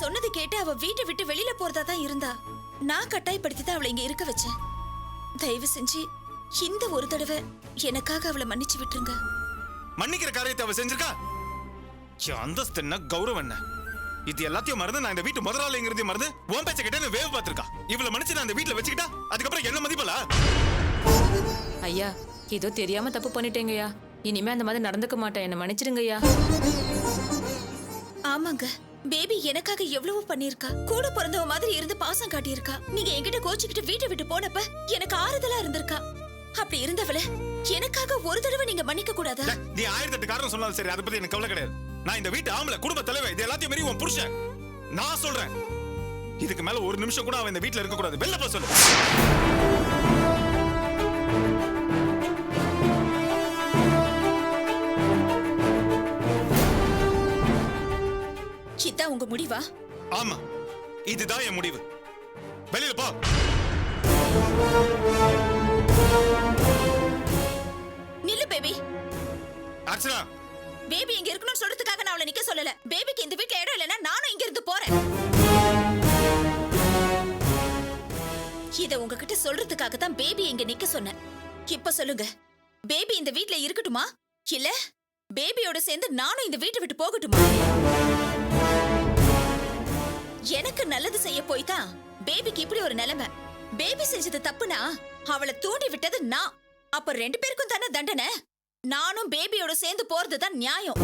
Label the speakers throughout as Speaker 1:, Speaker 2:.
Speaker 1: சொன்னது கேட்டு அவ வீட்டை விட்டு வெளியில போறதா தான் இருந்தா. நான் கட்டாயப்படுத்தி தான் அவளை இங்க இருக்க வச்சேன். தயவு செஞ்சு இந்த ஒரு தடவை எனக்காக அவளை மன்னிச்சு விட்டுருங்க.
Speaker 2: மன்னிக்கிற காரியத்தை அவ செஞ்சிருக்கா? அந்தஸ்து என்ன, கௌரவம் என்ன, இது எல்லாத்தையும் மறந்து நான் இந்த வீட்டு முதலாளிங்கிறதையும் மறந்து உன் பேச்ச கிட்ட வேவ் பார்த்திருக்கா. இவளை மன்னிச்சு நான் இந்த வீட்டுல வச்சுக்கிட்டா அதுக்கப்புறம் என்ன மதிப்பலா?
Speaker 3: ஐயா, ஏதோ தெரியாம தப்பு பண்ணிட்டேங்கய்யா. இனிமே அந்த மாதிரி நடந்துக்க மாட்டேன், என்ன மன்னிச்சிடுங்கய்யா.
Speaker 1: ஆமாங்க, பேபி எனக்காக எவ்வளவு பண்ணிருக்கா. கூட பிறந்தவ மாதிரி இருந்து பாசம் காட்டியிருக்கா. நீங்க என்கிட்ட கோச்சிக்கிட்டு வீட்டை விட்டு போனப்ப எனக்கு ஆறுதலா இருந்திருக்கா. அப்படி இருந்தவள எனக்காக ஒரு தடவை நீங்க மன்னிக்க கூடாதா?
Speaker 2: நீ 1008 காரணம் சொன்னாலும் சரி, அதை பத்தி எனக்கு கவலை கிடையாது. நான் இந்த வீட்டு ஆம்பளை, குடும்ப தலைவர், இது எல்லாத்தையும் மீறி உன் புருஷன். நான் சொல்றேன், இதுக்கு மேல ஒரு நிமிஷம் கூட அவன் இந்த வீட்டுல இருக்க கூடாது. வெளில போக சொல்லு.
Speaker 1: இதான் உங்க முடிவா?
Speaker 2: ஆமா, இதுதான் என் முடிவு. வெளியில போ.
Speaker 1: நில்லு பேபி.
Speaker 2: அர்ச்சனா,
Speaker 1: பேபி இங்க இருக்கணும்னு சொல்றதுக்காக நான் அவளை நிக்க சொல்லல. பேபிக்கு இந்த வீட்ல இடம் இல்லைன்னா நானும் இங்க இருந்து போறேன். இத உங்ககிட்ட சொல்றதுக்காக தான் பேபி இங்க நிக்க சொன்னேன். இப்ப சொல்லுங்க, பேபி இந்த வீட்ல இருக்கட்டுமா இல்ல பேபியோட சேர்ந்து நானும் இந்த வீட்டை விட்டு போகட்டுமா? எனக்கு நல்லது செய்ய போய் தான் பேபிக்கு இப்படி ஒரு நிலைமை. பேபி செஞ்சது தப்புனா அவளை தூண்டி விட்டது நான். அப்ப 2 பேருக்கும் தானே தண்டனை. நானும் பேபியோட சேர்ந்து போறதுதான் நியாயம்.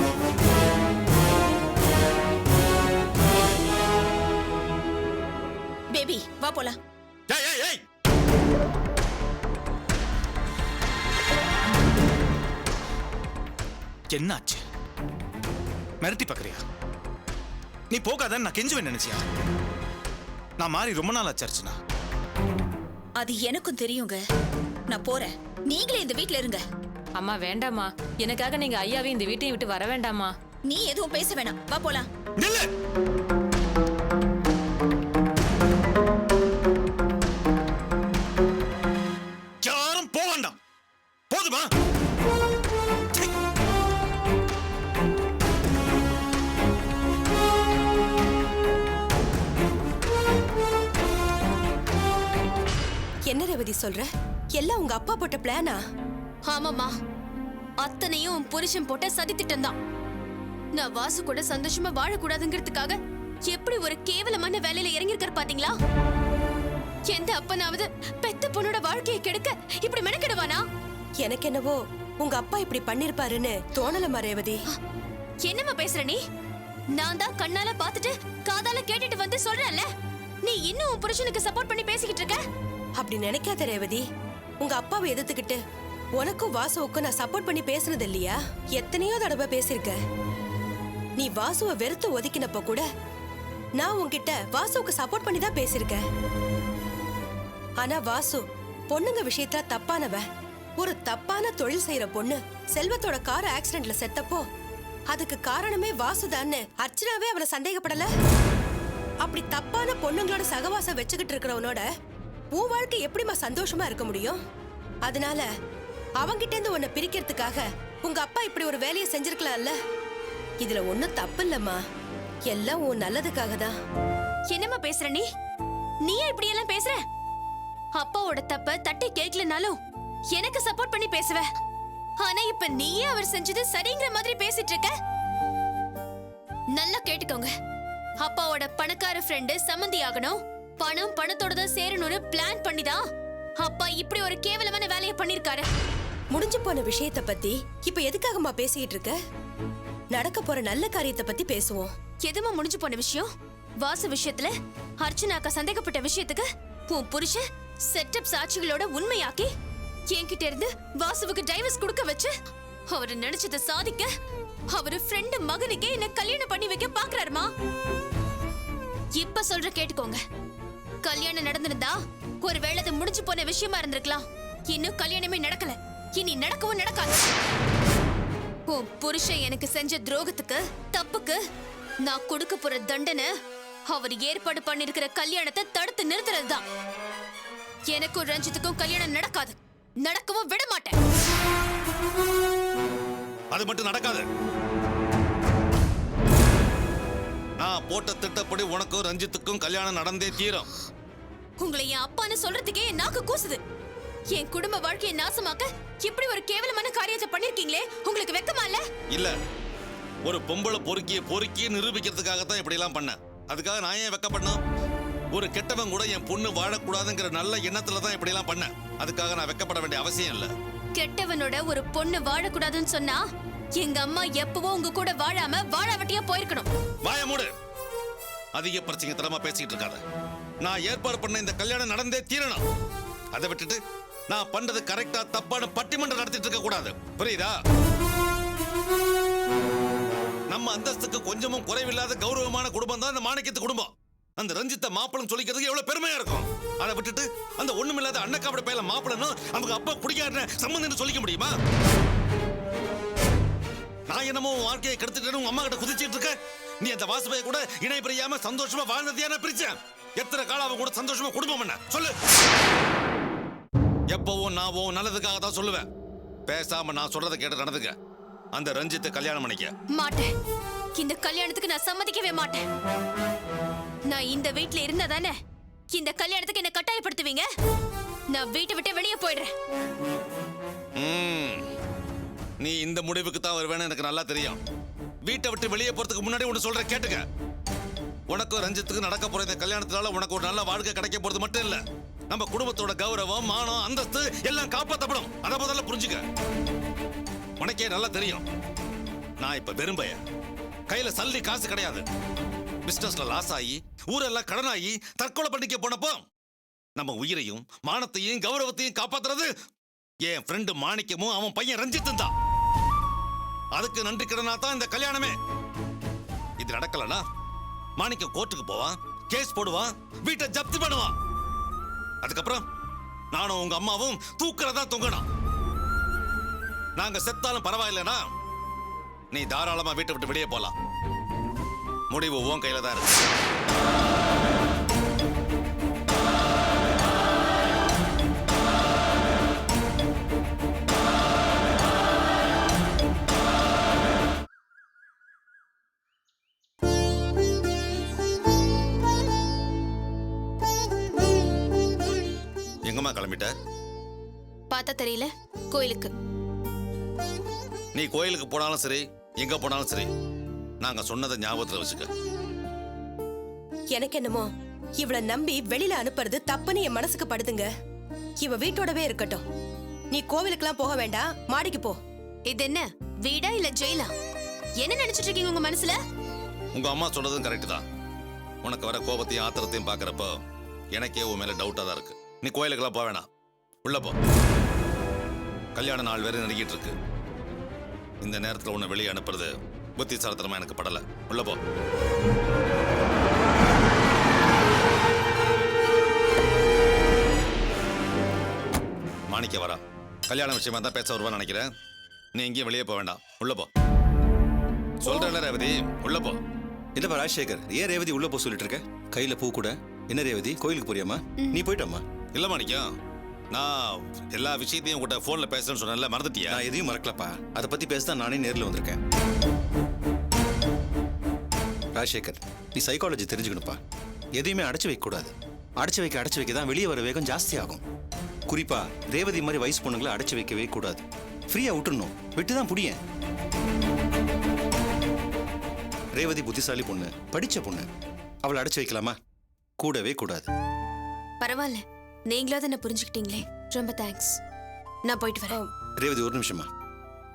Speaker 1: பேபி வா போலாம்.
Speaker 2: என்னாச்சு? மிரட்டி பாக்குறியா? நீ போகாத நான் கெஞ்சுவேன் நினைச்சியா? நான் மாறி ரொம்ப நாள் ஆச்சு அர்ச்சனா.
Speaker 1: அது எனக்கும் தெரியுங்க. நான் போறேன், நீங்களே இந்த வீட்ல இருங்க.
Speaker 3: அம்மா வேண்டாமா, எனக்காக நீங்க ஐயாவே இந்த வீட்டையும் விட்டு வர வேண்டாமா.
Speaker 1: நீ எதுவும் பேச வேணாம், வா போலாம்.
Speaker 2: நில்லு. யாரும் போக வேண்டாம், போதுமா?
Speaker 4: என்ன ரேவதி சொல்ற? எல்லாம் உங்க அப்பா போட்ட பிளானா?
Speaker 5: ஆமாமா, அத்தனையும் புருஷன் போட்ட சதி திட்டம் தான். நான் வாசு கூட சந்தோஷமா வாழக்கூடாதுங்கிறதுக்காக எப்படி ஒரு கேவலமான வேலையில இறங்கிருக்காரு பாத்தீங்களா? எந்த அப்பனாவது பெத்த பொண்ணோட வாழ்க்கையை கெடுக்க இப்படி மெனக்கிடுவானா?
Speaker 4: எனக்கு என்னவோ உங்க அப்பா இப்படி பண்ணிருப்பாருன்னு தோணலமா ரேவதி.
Speaker 5: என்னம்மா பேசுற நீ? நான் தான் கண்ணால பாத்துட்டு காதால கேட்டுட்டு வந்து சொல்றேன்ல, நீ இன்னும் உன் புருஷனுக்கு சப்போர்ட் பண்ணி பேசிக்கிட்டு இருக்க.
Speaker 4: அப்படி நினைக்காத ரேவதி. உங்க அப்பாவை எதிர்த்துக்கிட்டு உனக்கும் வாசுவுக்கும் நான் சப்போர்ட் பண்ணி பேசுனது இல்லையா? எத்தனையோ தடவை பேசிருக்க. நீ வாசுவை வெறுத்து ஒதுக்கினப்ப கூட நான் உன்கிட்ட வாசுவுக்கு சப்போர்ட் பண்ணி தான் பேசிருக்கேன். ஆனா வாசு பொண்ணுங்க விஷயத்துல தப்பானவ. ஒரு தப்பான தொழில் செய்யற பொண்ணு செல்வத்தோட கார் ஆக்சிடென்ட்ல செத்தப்போ அதுக்கு காரணமே வாசுதான்னு அர்ச்சனாவே அவளை சந்தேகப்படல. அப்படி தப்பான பொண்ணுங்களோட சகவாசம் வச்சுக்கிட்டு இருக்கிறவனோட உன் வாழ்க்கை எப்படிமா சந்தோஷமா இருக்க முடியும்? அதனால அவங்கிட்ட இருந்து உன்னை பிரிக்கிறதுக்காக உங்க அப்பா இப்படி ஒரு வேலையை செஞ்சிருக்கலாம்ல. இதுல ஒண்ணும் தப்பு இல்லம்மா, எல்லாம் உன் நல்லதுக்காக தான்.
Speaker 5: என்னம்மா பேசுற நீ? நீயே இப்படி எல்லாம் பேசுற? அப்பாவோட தப்ப தட்டி கேட்கலனாலும் எனக்கு சப்போர்ட் பண்ணி பேசுவ. ஆனா இப்ப நீயே அவர் செஞ்சது சரிங்கிற மாதிரி பேசிட்டு இருக்க. நல்லா கேட்டுக்கோங்க, அப்பாவோட பணக்கார ஃப்ரெண்டு சம்மந்தி ஆகணும், பணம் பணத்தோட தான் சேரணும்னு பிளான் பண்ணிதான் அப்பா இப்படி ஒரு கேவலமான வேலையை பண்ணிருக்காரு.
Speaker 4: முடிஞ்சு போன விஷயத்த பத்தி இப்ப எதுக்காகமா பேசிட்டு இருக்க? நடக்க போற நல்ல காரியத்தை பத்தி பேசுவோம்.
Speaker 5: எதுமா முடிஞ்சு போன விஷயம்? வாசு விஷயத்துல அர்ச்சனாக்கா சந்தேகப்பட்ட விஷயத்துக்கு உன் புருஷன் செட்டப் சாட்சிகளோட உண்மையாக்கி என்கிட்ட இருந்து வாசுவுக்கு டைவர்ஸ் கொடுக்க வச்சு அவரு நினைச்சதை சாதிக்க அவரு ஃப்ரெண்டு மகனுக்கே என்ன கல்யாணம் பண்ணி வைக்க பாக்குறாருமா. இப்ப சொல்ற கேட்டுக்கோங்க, கல்யாணம் நடந்திருந்தா ஒருவேளை அது முடிஞ்சு போன விஷயமா இருந்திருக்கலாம். இன்னும் கல்யாணமே நடக்கல, இனி நடக்கவும் நடக்காது. உன் புருஷன் எனக்கு செஞ்ச துரோகத்துக்கு தப்புக்கு நான் கொடுக்க போற தண்டனை அவர் ஏற்பாடு பண்ணிருக்கிற கல்யாணத்தை தடுத்து நிறுத்துறதுதான். எனக்கும் ரஞ்சித்துக்கும் கல்யாணம் நடக்காது, நடக்கவும் விட மாட்டேன்.
Speaker 2: அது மட்டும் நடக்காது. நான்
Speaker 6: நான் போட்ட திட்டப்படி உனக்கும் ரஞ்சித்துக்கும் கல்யாணம் நடந்தே தீரும்.
Speaker 5: உங்களை என் அப்பான்னு சொல்றதுக்கே என் நாக்கு கூசுது. என் குடும்ப வாழ்க்கையை நாசமாக்க இப்படி ஒரு கேவலமான காரியத்தை பண்ணிருக்கீங்களே, உங்களுக்கு வெக்கமா இல்ல?
Speaker 6: இல்ல, ஒரு பொம்பளை பொறுக்கிய நிரூபிக்கிறதுக்காகத்தான் இப்படி எல்லாம் பண்ண. அதுக்காக நான் ஏன் வெக்கப்படணும்? ஒரு கெட்டவன் கூட என் பொண்ணு வாழக்கூடாதுங்கிற நல்ல எண்ணத்துல தான் இப்படி எல்லாம் பண்ண. அதுக்காக நான் வெக்கப்பட வேண்டிய அவசியம் இல்ல.
Speaker 5: கெட்டவனோட ஒரு பொண்ணு வாழக்கூடாதுன்னு சொன்னா எங்க அம்மா எப்பவோ உங்க கூட வாழாம வாழாவட்டியா போயிருக்கணும்.
Speaker 6: வாய மூடு. அதிக பிரச்சனைத்தனமா பேசிக்கிட்டு இருக்காத. நான் ஏற்பாடு பண்ண இந்த கல்யாணம் நடந்தே தீரணும். அதை விட்டுட்டு நான் பண்றது கரெக்டா தப்பான பட்டிமன்றம் நடத்திட்டு இருக்க கூடாது. புரியுதா? நம்ம அந்தஸ்துக்கு கொஞ்சமும் குறைவில்லாத கௌரவமான குடும்பம் தான் இந்த மாணிக்கத்து குடும்பம். அந்த ரஞ்சித்த மாப்பிளம் சொல்லிக்கிறதுக்கு எவ்வளவு பெருமையா இருக்கும். அதை விட்டுட்டு அந்த ஒண்ணுமில்லாத அண்ணக்காப்பட பேர்ல மாப்பிளனும் அவங்க அப்பா குடிக்காரன சம்பந்தம் சொல்லிக்க முடியுமா? நான் என்னமோ வாழ்க்கையை கெடுத்துட்டு உங்க அம்மா கிட்ட குதிச்சிட்டு இருக்க. நீ அந்த வாசுபையை கூட இணை பிரியாம சந்தோஷமா வாழ்ந்ததையான பிரிச்சேன். எத்தனை காலம் அவன் கூட சந்தோஷமா குடும்பம் என்ன சொல்லு. எப்பவும் நான் நல்லதுக்காக தான் சொல்லுவேன். பேசாம நான் சொல்றதை கேட்டு நடந்துக்க. அந்த ரஞ்சித்தை கல்யாணம் பண்ணிக்க
Speaker 5: மாட்டேன். இந்த கல்யாணத்துக்கு நான் சம்மதிக்கவே மாட்டேன். நான் இந்த வீட்ல இருந்தா தானே இந்த கல்யாணத்துக்கு என்ன கட்டாயப்படுத்துவீங்க? நான் வீட்டை விட்டு வெளியே போயிடுறேன்.
Speaker 6: நீ இந்த முடிவுக்கு தான் வருவேன்னு எனக்கு நல்லா தெரியும். வீட்டை விட்டு வெளியே போறதுக்கு முன்னாடி ஒன்னு சொல்ற கேட்டுக்க. உனக்கும் ரஞ்சித்துக்கு நடக்க போற இந்த கல்யாணத்தினால உனக்கு ஒரு நல்ல வாழ்க்கை கிடைக்க போறது மட்டும் இல்ல, நம்ம குடும்பத்தோட கௌரவம், மானம், அந்தஸ்து எல்லாம் காப்பாற்றப்படும். அதை முதல்ல புரிஞ்சுக்க. உனக்கே நல்லா தெரியும், நான் இப்ப வெறும்பைய, கையில சல்லி காசு கிடையாது. பிசினஸ்ல லாஸ் ஆகி ஊரெல்லாம் கடனாகி தற்கொலை பண்ணிக்க போனப்போ நம்ம உயிரையும் மானத்தையும் கௌரவத்தையும் காப்பாத்துறது என் ஃப்ரெண்டு மாணிக்கமும் அவன் பையன் ரஞ்சித்தும் தான். அதுக்கு நன்றி கடனா தான் இந்த கல்யாணமே. இது நடக்கலனா மாணிக்கம் கோர்ட்டுக்கு போவான், கேஸ் போடுவான், வீட்டை ஜப்தி பண்ணுவான். அதுக்கப்புறம் நானும் உங்க அம்மாவும் தூக்குறதா தொங்கணும். நாங்க செத்தாலும் பரவாயில்லைனா நீ தாராளமா வீட்டை விட்டு வெளியே போலாம். முடிவு உன் கையில தான் இருக்கு. எங்கம்மா கிளம்பிட்ட?
Speaker 5: பார்த்தா தெரியல, கோயிலுக்கு.
Speaker 6: நீ கோயிலுக்கு போனாலும் சரி, எங்க போனாலும் சரி, நாங்க சொன்னதை ஞாபகத்துல வச்சுக்க.
Speaker 4: எனக்கு என்னமோ இவள நம்பி வெளியில அனுப்புறது தப்புன்னு என் மனசுக்கு படுதுங்க. இவ வீட்டோடவே இருக்கட்டும். நீ கோவிலுக்குலாம் போக வேண்டாம், மாடிக்கு போ.
Speaker 5: இது என்ன வீடா இல்ல ஜெயிலா? என்ன நினைச்சிட்டு இருக்கீங்க உங்க மனசுல?
Speaker 6: உங்க அம்மா சொல்றதும் கரெக்ட் தான். உனக்கு வர கோபத்தையும் ஆத்திரத்தையும் பாக்குறப்போ எனக்கே உன் மேல டவுட்டா தான் இருக்கு. நீ கோயிலுக்கெல்லாம் போக வேணாம், உள்ள போ. கல்யாண நாள் வேற நெருங்கிட்டு இருக்கு. இந்த நேரத்துல உன்னை வெளியே அனுப்புறது புத்திசாலித்தனமா எனக்கு படல. உள்ள போ. மாணிக்க வரா. கல்யாண விஷயமா தான் பேச வருவான்னு நினைக்கிறேன். நீ எங்கேயும் வெளியே போக வேண்டாம், உள்ள போ. சொல்றேன்ல ரேவதி, உள்ள போ.
Speaker 7: இல்லப்பா ராஜசேகர், ஏன் ரேவதி உள்ள போ சொல்லிட்டு இருக்க? கையில பூ கூட. என்ன ரேவதி, கோயிலுக்கு போறியாமா? நீ போயிட்டாமா?
Speaker 6: இல்ல மாணிக்கம், நான் எல்லா விஷயத்தையும் உங்ககிட்ட போன்ல பேசுறேன்னு சொன்னேன்ல, மறந்துட்டியா?
Speaker 7: நான் எதையும் மறக்கலப்பா. அதை பத்தி பேசதான் நானே நேர்ல வந்திருக்கேன். ராஜசேகர், நீ சைக்காலஜி தெரிஞ்சுக்கணுப்பா. எதையுமே அடைச்சு வைக்க கூடாது. அடைச்சு வைக்க தான் வெளியே வர வேகம் ஜாஸ்தி ஆகும். குறிப்பா ரேவதி மாதிரி வயசு பொண்ணுங்களை அடைச்சு வைக்கவே கூடாது. ஃப்ரீயா விட்டுறணும், விட்டுதான் புடியேன். ரேவதி புத்திசாலி பொண்ணு, படிச்ச பொண்ணு. அவளை அடைச்சு வைக்கலாமா? கூடவே கூடாது.
Speaker 5: பரவாயில்ல, நீங்களாவது என்ன புரிஞ்சுக்கிட்டீங்களே, ரொம்ப தேங்க்ஸ். நான் போயிட்டு வரேன்.
Speaker 7: ரேவதி ஒரு நிமிஷமா.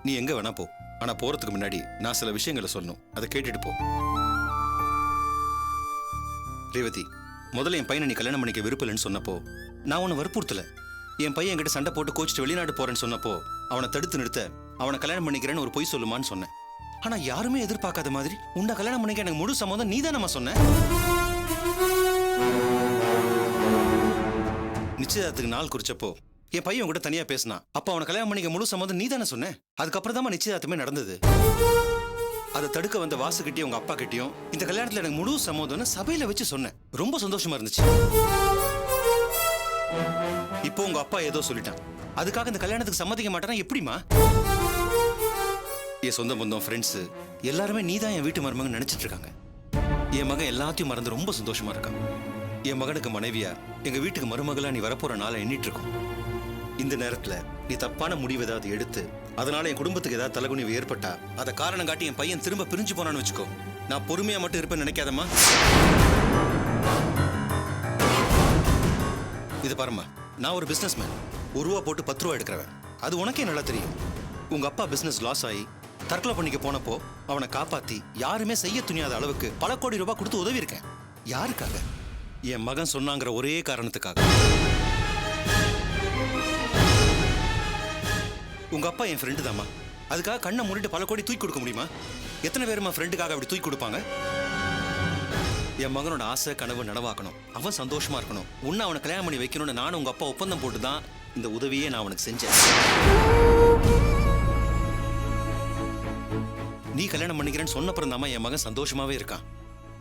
Speaker 7: நீ எங்க வேணா போ, ஆனா போறதுக்கு முன்னாடி நான் சில விஷயங்களை சொல்லணும். அதை கேட்டுட்டு போ. ரேவதி, முதல்ல என் பையனை நீ கல்யாணம் பண்ணிக்க விருப்பலன்னு சொன்னப்போ நான் உன்னை வற்புறுத்தல. என் பையன் என்கிட்ட சண்டை போட்டு கோச்சிட்டு வெளிநாடு போறேன்னு சொன்னப்போ அவனை தடுத்து நிறுத்த அவனை கல்யாணம் பண்ணிக்கிறேன்னு ஒரு பொய் சொல்லுமான்னு சொன்னேன். ஆனா யாருமே எதிர்பார்க்காத மாதிரி உன்னை கல்யாணம் பண்ணிக்க எனக்கு முழு சம்மதம் நீ தான் நம்ம சொன்ன. நிச்சயதார்த்தத்துக்கு நாள் குறிச்சப்போ என் பையன் கூட தனியா பேசினா. அப்ப அவனை கல்யாணம் பண்ணிக்க முழு சம்மதம் நீ தானே சொன்ன. அதுக்கப்புறம் தான் நிச்சயதார்த்தமே நடந்தது. அதை தடுக்க வந்த வாசு கிட்டயும் உங்க அப்பா கிட்டயும் இந்த கல்யாணத்துல எனக்கு முழு சம்மதம்னு சபையில வச்சு சொன்னேன். ரொம்ப சந்தோஷமா இருந்துச்சு. இப்போ உங்க அப்பா ஏதோ சொல்லிட்டான், அதுக்காக இந்த கல்யாணத்துக்கு சம்மதிக்க மாட்டேன்னா எப்படிமா? என் சொந்த பந்தம், ஃப்ரெண்ட்ஸ் எல்லாருமே நீ தான் என் வீட்டு மருமகன்னு நினைச்சிட்டு இருக்காங்க. என் மகன் எல்லாத்தையும் மறந்து ரொம்ப சந்தோஷமா இருக்கான். என் மகனுக்கு மனைவியா எங்க வீட்டுக்கு மருமகளா நீ வரப்போற நாளை எண்ணிட்டு இருக்கோம். இந்த நேரத்துல நீ தப்பான முடிவு ஏதாவது எடுத்து அதனால என் குடும்பத்துக்கு ஏதாவது தலைகுனிவு ஏற்பட்டா அதை காரணம் காட்டி என் பையன் திரும்ப பிரிஞ்சு போனான்னு வச்சுக்கோ, நான் பொறுமையா மட்டும் இருப்பேன்னு நினைக்காதம்மா. இது பாரும்மா, நான் ஒரு பிசினஸ் மேன். 1 ரூபா போட்டு 10 ரூபா எடுக்கிறவன். அது உனக்கே நல்லா தெரியும். உங்க அப்பா பிசினஸ் லாஸ் ஆகி தற்கொலை பண்ணிக்க போனப்போ அவனை காப்பாத்தி யாருமே செய்ய துணியாத அளவுக்கு பல கோடி ரூபாய் கொடுத்து உதவி இருக்கேன். யாருக்காக? என் மகன் சொன்னாங்கிற ஒரே காரணத்துக்காக. உங்க அப்பா என் ஃப்ரெண்டு தாம்மா. அதுக்காக கண்ணை மூடிட்டு பல கோடி தூக்கி கொடுக்க முடியுமா? எத்தனை பேருமா ஃப்ரெண்டுக்காக அப்படி தூக்கி கொடுப்பாங்க? என் மகனோட ஆசை கனவு நனவாக்கணும், அவன் சந்தோஷமா இருக்கணும், உன்னை அவனை கல்யாணம் பண்ணி வைக்கணும்னு நானும் உங்க அப்பா ஒப்பந்தம் போட்டு தான் இந்த உதவியே நான் அவனுக்கு செஞ்சேன். நீ கல்யாணம் பண்ணிக்கிறேன்னு சொன்னப்புறம் தாம்மா என் மகன் சந்தோஷமாவே இருக்கான்.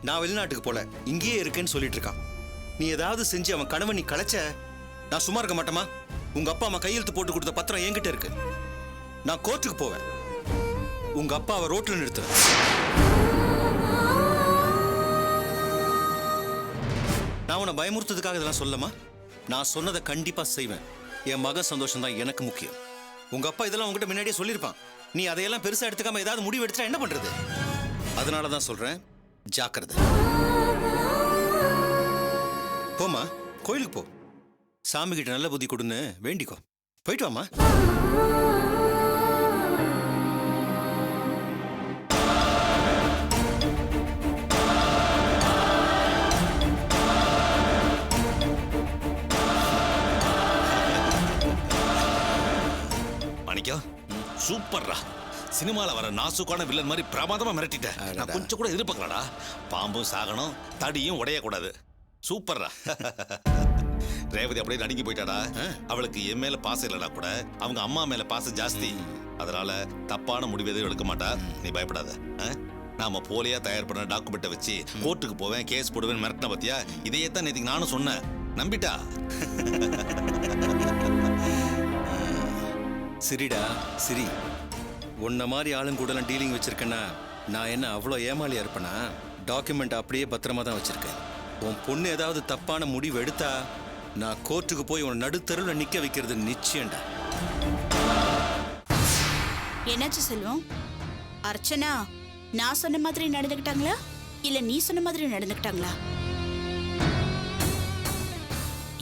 Speaker 7: நான் வெளிநாட்டுக்கு போல இங்கேயே இருக்கேன்னு சொல்லிட்டு இருக்கான். நீ ஏதாவது செஞ்சு அவன் கனவை நீ கலைச்ச நான் சும்மா இருக்க மாட்டேமா. உங்க அப்பா அம்மா கையெழுத்து போட்டு கொடுத்த பத்திரம் என்கிட்ட இருக்கு. நான் கோர்ட்டுக்கு போவேன். உங்க அப்பா அவ ரோட்ல நிறுத்துவேன். நான் உன்னை பயமுறுத்ததுக்காக இதெல்லாம் சொல்லமா. நான் சொன்னதை கண்டிப்பா செய்வேன். என் மகன் சந்தோஷம் தான் எனக்கு முக்கியம். உங்க அப்பா இதெல்லாம் உங்ககிட்ட முன்னாடியே சொல்லியிருப்பான். நீ அதையெல்லாம் பெருசா எடுத்துக்காம ஏதாவது முடிவு எடுத்துட்டா என்ன பண்றது? அதனாலதான் சொல்றேன், ஜாக்கிரதை. போமா, கோயிலுக்கு போ. சாமி கிட்ட நல்ல புத்தி கொடுன்னு வேண்டிக்கோ. போயிட்டு வாமா.
Speaker 6: மாணிக்கம், சூப்பர்ரா. சினிமால வர நாசுக்கான வில்லன் மாதிரி பிரமாதமா மிரட்டிட்ட. நான் கொஞ்சம் கூட எதிர்பார்க்கலடா. பாம்பும் சாகணும், தடியும் உடையக்கூடாது. சூப்பர்ரா. ரேவதி அப்படியே நடுங்கி போயிட்டாடா. அவளுக்கு என் மேல பாசம் இல்லடா கூட, அவங்க அம்மா மேல பாசம் ஜாஸ்தி. அதனால தப்பான முடிவு எதுவும் எடுக்க மாட்டா. நீ பயப்படாத. நாம போலியா தயார் பண்ண டாக்குமெண்ட்டை வச்சு கோர்ட்டுக்கு போவேன், கேஸ் போடுவேன் மிரட்டின பத்தியா. இதையே தான் நேற்றுக்கு நானும் சொன்னேன். நம்பிட்டா?
Speaker 7: சரிடா சரி. உன்ன மாதிரி ஆளுங்க கூடலாம் டீலிங் வச்சிருக்கேன்னா நான் என்ன அவ்வளோ ஏமாளியா இருப்பேனா? டாக்குமெண்ட் அப்படியே பத்திரமா தான் வச்சிருக்கேன். உன் பொண்ணு ஏதாவது தப்பான முடிவு எடுத்தா நான் கோர்ட்டுக்கு போய் உன் நடுத்தருவில் நிக்க வைக்கிறது நிச்சயம்டா.
Speaker 8: என்னாச்சு செல்வம்? அர்ச்சனா நான் சொன்ன மாதிரி நடந்துக்கிட்டாங்களா இல்ல நீ சொன்ன மாதிரி நடந்துக்கிட்டாங்களா?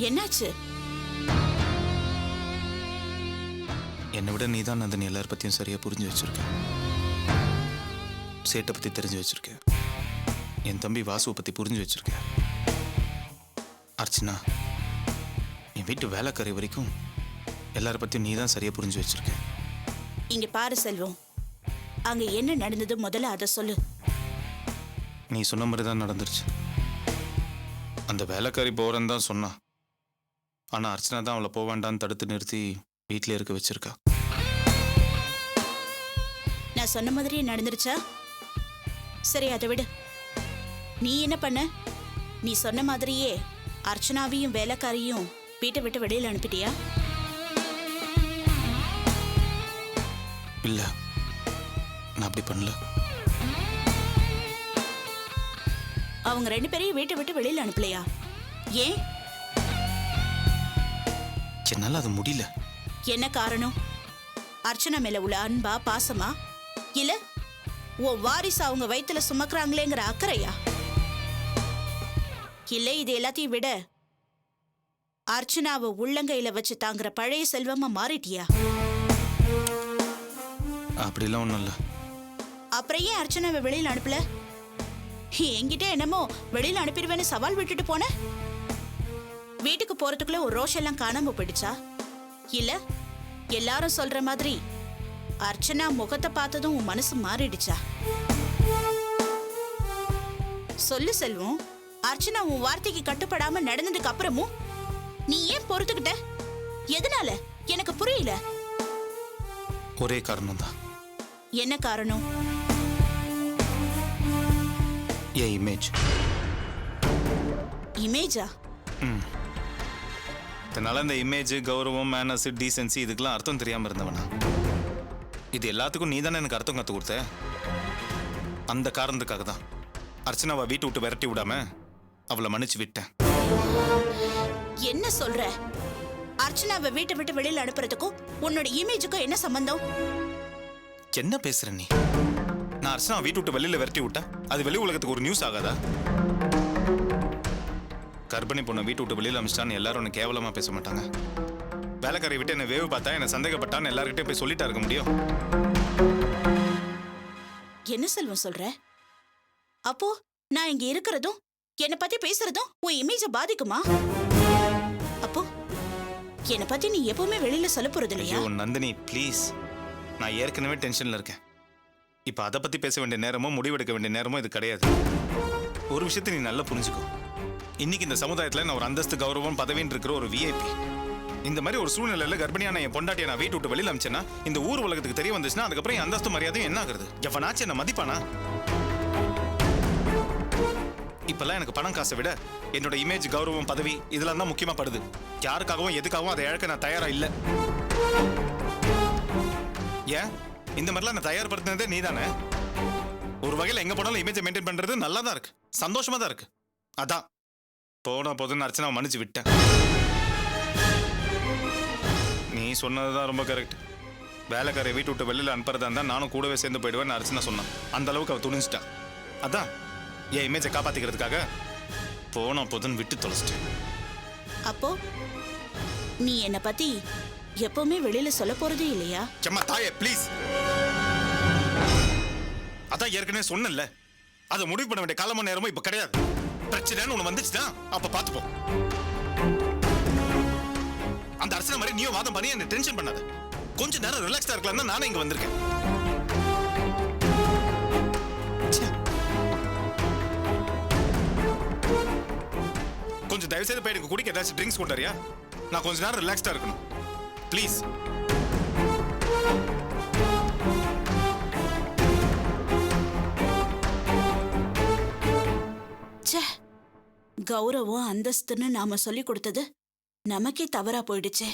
Speaker 8: என்னாச்சு?
Speaker 2: என்னை விட நீ தான் நந்தினி எல்லார பத்தியும் சரியா புரிஞ்சு வச்சிருக்க. சேட்டை பத்தி தெரிஞ்சு வச்சிருக்க. என் தம்பி வாசுவை பத்தி புரிஞ்சு வச்சிருக்க. அர்ச்சனா, என் வீட்டு வேலைக்காரி வரைக்கும் எல்லார பத்தியும் நீ தான் சரியா புரிஞ்சு வச்சிருக்க.
Speaker 8: இங்க பாரு செல்வம், அங்க என்ன நடந்தது முதல்ல அதை சொல்லு.
Speaker 2: நீ சொன்ன மாதிரி தான் நடந்துருச்சு. அந்த வேலைக்காரி போறேன்னு தான் சொன்னா. ஆனா அர்ச்சனா தான் அவளை போக வேண்டான்னு தடுத்து நிறுத்தி வீட்டிலே இருக்க வச்சிருக்கா.
Speaker 8: நான் சொன்ன மாதிரியே நடந்துருச்சா? சரி, அதை விடு. நீ என்ன பண்ண? நீ சொன்ன மாதிரியே அர்ச்சனாவையும் வேலைக்காரியும் வீட்டை விட்டு வெளியில அனுப்பிட்டியா?
Speaker 2: இல்ல, நான் அப்படி பண்ணல.
Speaker 8: அவங்க 2 பேரையும் வீட்டை விட்டு வெளியில அனுப்பலையா? ஏன்?
Speaker 2: என்னால அது முடியல.
Speaker 8: என்ன காரணம்? அர்ச்சனா மேல உள்ள அன்பா, பாசமா, இல்ல உன் வாரிசு அவங்க வயித்துல சுமக்குறாங்களேங்கிற அக்கறையா? இல்ல இது எல்லாத்தையும் விட அர்ச்சனாவை உள்ளங்கையில வச்சு தாங்குற பழைய செல்வமா மாறிட்டியா?
Speaker 2: அப்படிலாம் ஒண்ணும் இல்ல.
Speaker 8: அப்புறம் ஏன் அர்ச்சனாவை வெளியில அனுப்பல? என்கிட்ட என்னமோ வெளியில அனுப்பிடுவேன்னு சவால் விட்டுட்டு போன. வீட்டுக்கு போறதுக்குள்ள ஒரு ரோஷெல்லாம் காணாம போயிடுச்சா? இல்ல எல்லாரும் சொல்ற மாதிரி அர்ச்சனா முகத்தை பார்த்ததும் உன் மனசு மாறிடுச்சா? சொல்லு செல்வம். அர்ச்சனா உன் வார்த்தைக்கு கட்டுப்படாம நடந்ததுக்கு அப்புறமும் நீ ஏன் பொறுத்துக்கிட்ட? எதனால? எனக்கு புரியல.
Speaker 2: ஒரே காரணம் தான்.
Speaker 8: என்ன காரணம்?
Speaker 2: என் இமேஜ்.
Speaker 8: இமேஜா?
Speaker 2: இதனால இந்த இமேஜ், கௌரவம், மேனஸ், டீசென்சி இதுக்கெல்லாம் அர்த்தம் தெரியாம இருந்தவனா? இது எல்லாத்துக்கும் நீ தானே எனக்கு அர்த்தம் கற்றுக் கொடுத்த. அந்த காரணத்துக்காக தான் அர்ச்சனாவை வீட்டு விட்டு விரட்டி விடாம அவளை மன்னிச்சு விட்டேன்.
Speaker 8: என்ன சொல்ற? அர்ச்சனாவை வீட்டை விட்டு வெளியில அனுப்புறதுக்கும் உன்னோட இமேஜுக்கும் என்ன சம்பந்தம்?
Speaker 2: என்ன பேசுற நீ? நான் அர்ச்சனா வீட்டு விட்டு வெளியில விரட்டி விட்டேன், அது வெளி உலகத்துக்கு ஒரு நியூஸ் ஆகாதா? கர்ப்பிணி பொண்ணை வீட்டு விட்டு வெளியில அமிச்சிட்டான்னு எல்லாரும் உன்னை கேவலமா பேச மாட்டாங்க. வேலைக்காரை விட்டு என்ன வேவு பார்த்தா என்ன சந்தேகப்பட்டான்னு எல்லார்கிட்டயும் போய் சொல்லிட்டா இருக்க முடியும்.
Speaker 8: என்ன செல்வம் சொல்ற? அப்போ நான் இங்க இருக்கிறதும் என்னை பத்தி பேசுறதும் உன் இமேஜ பாதிக்குமா? அப்போ என்னை பத்தி நீ எப்பவுமே வெளியில சொல்ல போறது இல்லையா?
Speaker 2: ஐயோ நந்தினி ப்ளீஸ், நான் ஏற்கனவே டென்ஷன்ல இருக்கேன். இப்ப அதை பத்தி பேச வேண்டிய நேரமோ முடிவெடுக்க வேண்டிய நேரமோ இது கிடையாது. ஒரு விஷயத்தை நீ நல்லா புரிஞ்சுக்கோ. இன்னைக்கு இந்த சமுதாயத்துல நான் ஒரு அந்தஸ்து, கௌரவம், பதவின்னு இருக்கிற ஒரு விஐபி. இந்த மாதிரி ஒரு சூழ்நிலையில கர்ப்பிணியான என் பொண்டாட்டியை நான் வீட்டு விட்டு வெளியில அமிச்சேன்னா இந்த ஊர் உலகத்துக்கு தெரிய வந்துச்சுன்னா அதுக்கப்புறம் என் அந்தஸ்து மரியாதையும் என்ன ஆகுறது? எவனாச்சும் என்ன மதிப்பானா? இப்பெல்லாம் எனக்கு பணம் காசை விட என்னோட இமேஜ், கௌரவம், பதவி இதெல்லாம் தான் முக்கியமா படுது. யாருக்காகவும் எதுக்காகவும் அதை இழக்க நான் தயாரா இல்ல. ஏன் இந்த மாதிரிலாம் நான் தயார்படுத்தினதே நீ தானே. ஒரு வகையில் எங்க போனாலும் இமேஜை மெயின்டைன் பண்றது நல்லா தான் இருக்கு, சந்தோஷமா தான் இருக்கு. அதான் போன போதுன்னு அர்ச்சனா மன்னிச்சு விட்டேன். நீ சொன்னதுதான் ரொம்ப கரெக்ட். வேலைக்காரை வீட்டு விட்டு வெளியில அனுப்புறதா இருந்தா நானும் கூடவே சேர்ந்து போயிடுவேன் அர்ச்சனா சொன்னான். அந்த அளவுக்கு அவ துணிஞ்சிட்டா. அதான் என் இமேஜை காப்பாத்திக்கிறதுக்காக போன போதுன்னு விட்டு தொலைச்சிட்டேன்.
Speaker 8: அப்போ நீ என்னை பத்தி எப்பவுமே வெளியில சொல்ல போறதே இல்லையா?
Speaker 2: செம்மா தாயே ப்ளீஸ். அதான் ஏற்கனவே சொன்னேன்ல, அதை முடிவு பண்ண வேண்டிய காலமும் நேரமும் இப்ப கிடையாது. பிரச்சனைன்னு ஒண்ணு வந்துச்சுன்னா அப்ப பாத்துப்போம். அந்த அர்ச்சனை மாதிரி நீயும் வாதம் பண்ணி என்ன டென்ஷன் பண்ணாத. கொஞ்ச நேரம் ரிலாக்ஸ்டா இருக்கலாம் தான் நானே இங்க வந்திருக்கேன். கொஞ்சம் தயவு செய்து போய் எனக்கு குடிக்க ஏதாச்சும் ட்ரிங்க்ஸ் கொண்டாரியா? நான் கொஞ்ச நேரம் ரிலாக்ஸ்டா இருக்கணும் ப்ளீஸ்.
Speaker 8: கௌரவம், அந்தஸ்துன்னு நாம சொல்லி கொடுத்தது நமக்கே தவறா போயிடுச்சே.